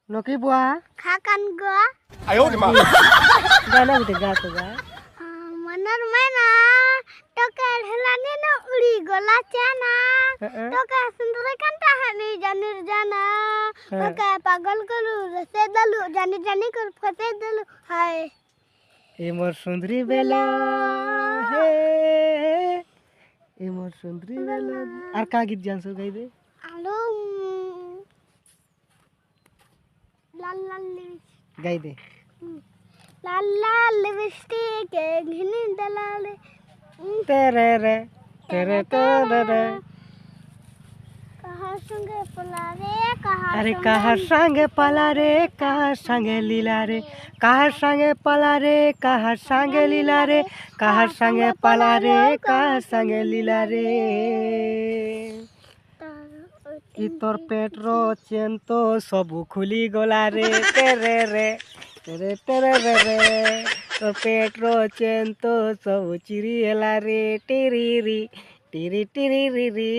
नकी बुआ खाकन गो 哎呦我的妈！ गाना भी गा तो गा मनर मैना टोकर हलाने न उड़ी गोला चाना टोका सुंदर कंटा हनी जानर जाना टोका पागल करू रसे दलु जानी जानी कर फसे दलु हाय ए मोर सुंदरी बेला हे ए मोर सुंदरी बेला आर का गीत जान सो गाई दे आलो लाल लाल गाई दे लाल लाल लिपस्टिक घिनी दलाले तेरे रे तेरे तेरे रे कहा संगे पला रे कहा अरे कहा संगे पला रे कहा संगे लीला रे कहा संगे पला रे कहा संगे लीला रे कहा संगे पला रे कहा संगे लीला रे कि तोर पेट्रो चेन तो सबू खुली गोला रे तेरे रे तेरे तेरे रे रे तोर पेट्रो चेन तो सब चिरी हेला रे टिरी री टिरी टिरी री री